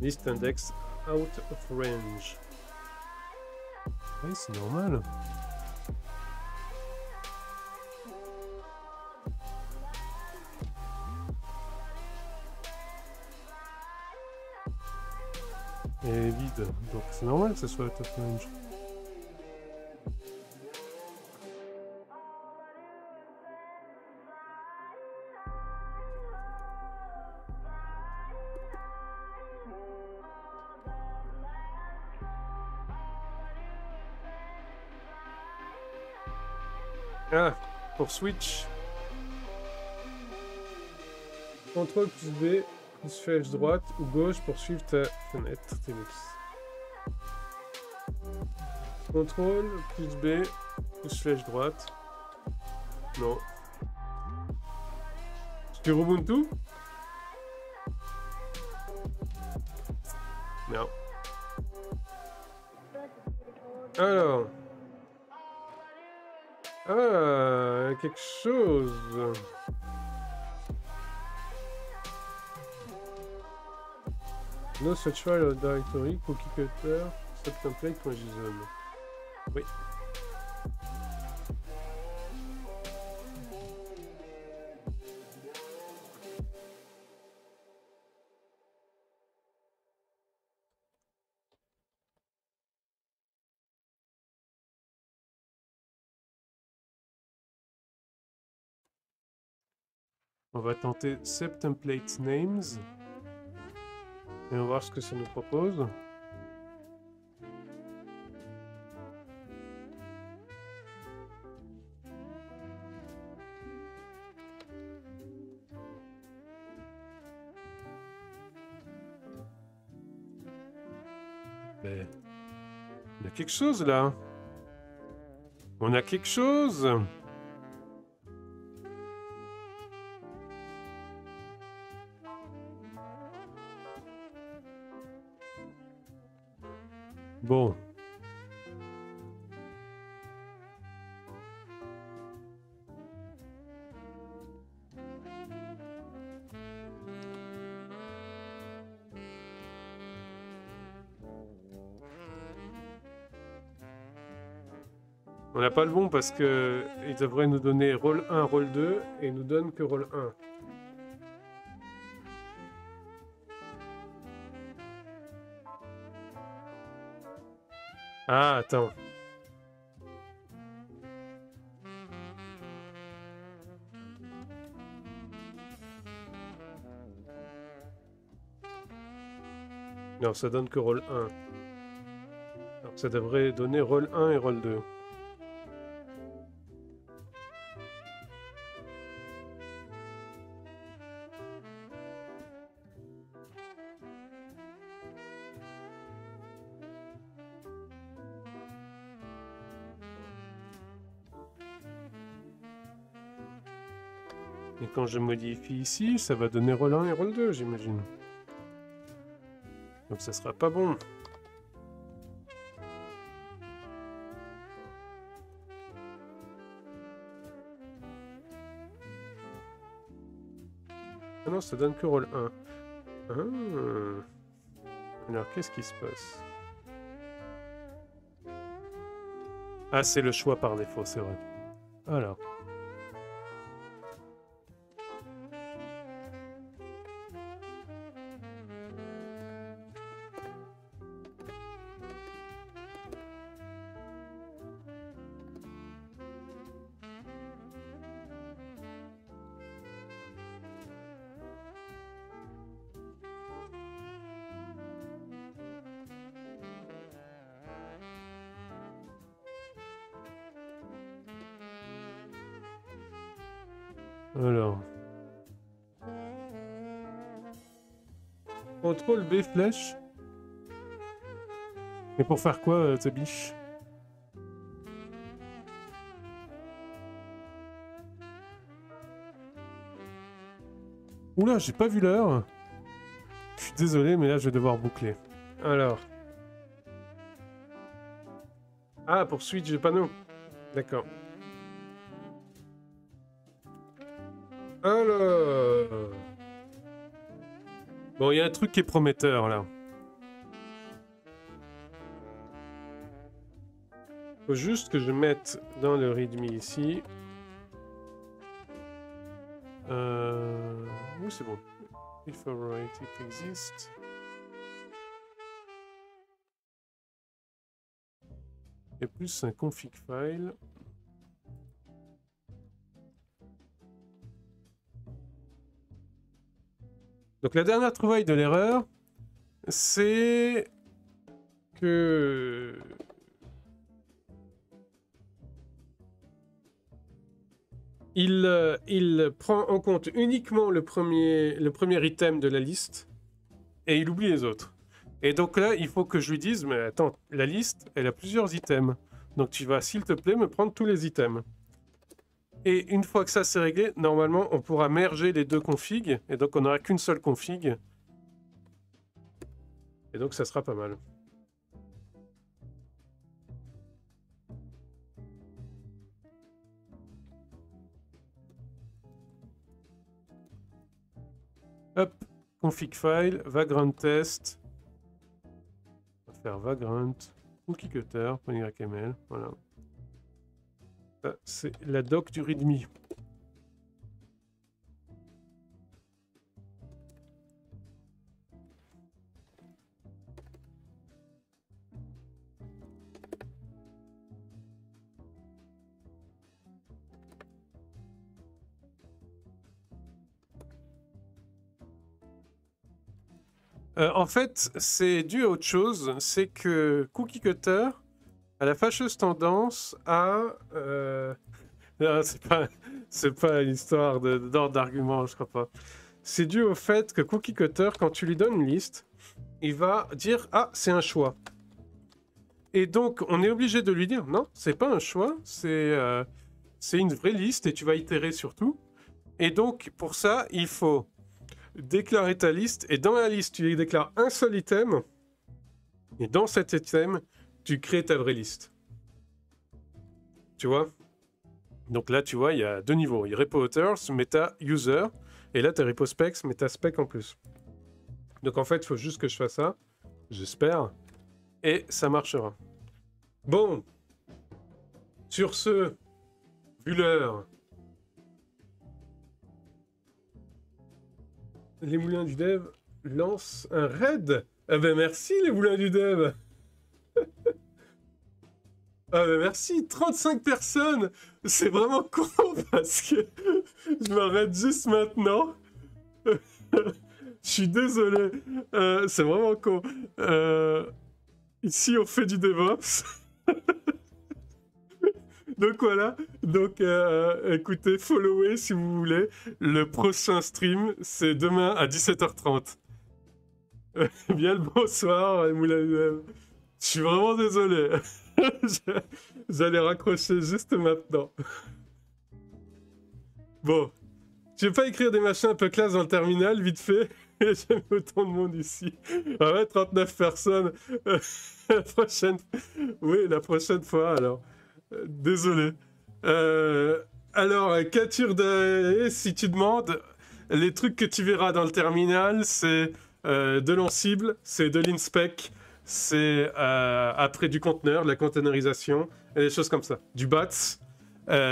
List index out of range. Oui, c'est normal. Elle est vide, donc c'est normal que ce soit out of range. Ah, pour Switch. CTRL plus B, plus flèche droite ou gauche pour suivre ta fenêtre TMX. CTRL plus B, plus flèche droite. Non. Sur Ubuntu? Non. Alors. Ah, quelque chose. No such file or directory, cookie cutter, subtemplate.json. Oui. On va tenter subtemplate names. Et on va voir ce que ça nous propose. Mais on a quelque chose là. On a quelque chose. Bon. On n'a pas le bon parce que il devrait nous donner rôle 1, rôle 2 et il nous donne que rôle 1. Ah, attends. Non, ça donne que rôle 1. Alors ça devrait donner rôle 1 et rôle 2. Et quand je modifie ici, ça va donner rôle 1 et rôle 2, j'imagine. Donc ça sera pas bon. Ah non, ça donne que rôle 1. Ah. Alors qu'est-ce qui se passe? Ah, c'est le choix par défaut, c'est vrai. Alors. Alors. Contrôle B flèche. Mais pour faire quoi, ta biche? Oula, j'ai pas vu l'heure. Je suis désolé, mais là, je vais devoir boucler. Alors. Ah, pour switch de panneau. D'accord. Alors... Bon, il y a un truc qui est prometteur, là. Faut juste que je mette dans le readme ici. Oui, c'est bon. If a variety exists. Et plus un config file. Donc la dernière trouvaille de l'erreur, c'est que il prend en compte uniquement le premier item de la liste et il oublie les autres. Et donc là, il faut que je lui dise, mais attends, la liste, elle a plusieurs items. Donc tu vas, s'il te plaît, me prendre tous les items. Et une fois que ça c'est réglé, normalement, on pourra merger les deux configs. Et donc on n'aura qu'une seule config. Et donc ça sera pas mal. Hop, config file, vagrant test. On va faire vagrant, cookie cutter, .yml, voilà. Ça, c'est la doc du readme. En fait, c'est dû à autre chose. C'est que Cookie Cutter a la fâcheuse tendance à... Non, c'est pas une histoire d'ordre d'argument, je crois pas. C'est dû au fait que Cookie Cutter, quand tu lui donnes une liste, il va dire « Ah, c'est un choix ». Et donc, on est obligé de lui dire « Non, c'est pas un choix, c'est une vraie liste et tu vas itérer sur tout ». Et donc, pour ça, il faut déclarer ta liste, et dans la liste, tu déclares un seul item, et dans cet item, tu crées ta vraie liste. Tu vois? Donc là, tu vois, il y a deux niveaux. Il y a repo authors, meta user, et là, tu as repo specs, meta spec en plus. Donc en fait, il faut juste que je fasse ça, j'espère, et ça marchera. Bon, sur ce, vu l'heure, les moulins du dev lancent un raid. Ah ben merci les moulins du dev. Ah ben merci, 35 personnes. C'est vraiment con parce que je m'arrête juste maintenant. Je suis désolé. C'est vraiment con. Ici on fait du DevOps. Donc voilà, donc écoutez, followez si vous voulez. Le prochain stream, c'est demain à 17h30. Bien le bonsoir, les moulins du dev. Je suis vraiment désolé. J'allais raccrocher juste maintenant. Bon, je vais pas écrire des machins un peu classe dans le terminal, vite fait. J'aime autant de monde ici. Ah ouais, 39 personnes. La prochaine... Oui, la prochaine fois, alors. Désolé. Alors, capture de... Si tu demandes, les trucs que tu verras dans le terminal, c'est de l'Ansible, c'est de l'Inspec, c'est après du conteneur, de la containerisation, et des choses comme ça. Du BATS,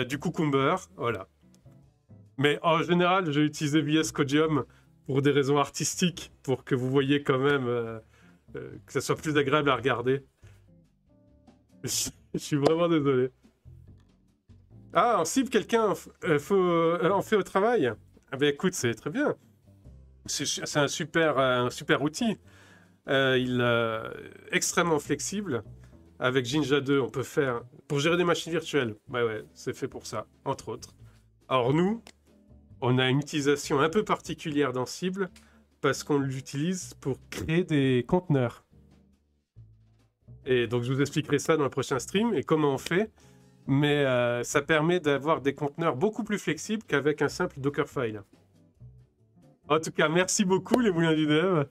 du Cucumber, voilà. Mais en général, j'ai utilisé VS Codium pour des raisons artistiques, pour que vous voyez quand même que ça soit plus agréable à regarder. Je suis vraiment désolé. Ah, en cible, quelqu'un en fait au travail. Ah ben écoute, c'est très bien. C'est un super outil. Il est extrêmement flexible. Avec Jinja 2, on peut faire... Pour gérer des machines virtuelles. Ouais, c'est fait pour ça, entre autres. Alors nous, on a une utilisation un peu particulière d'Ansible parce qu'on l'utilise pour créer des conteneurs. Et donc, je vous expliquerai ça dans le prochain stream et comment on fait. Mais ça permet d'avoir des conteneurs beaucoup plus flexibles qu'avec un simple Dockerfile. En tout cas, merci beaucoup les moulins du dev.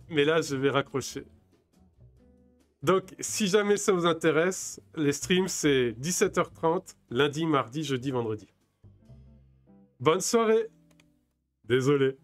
Mais là, je vais raccrocher. Donc, si jamais ça vous intéresse, les streams, c'est 17h30, lundi, mardi, jeudi, vendredi. Bonne soirée. Désolé.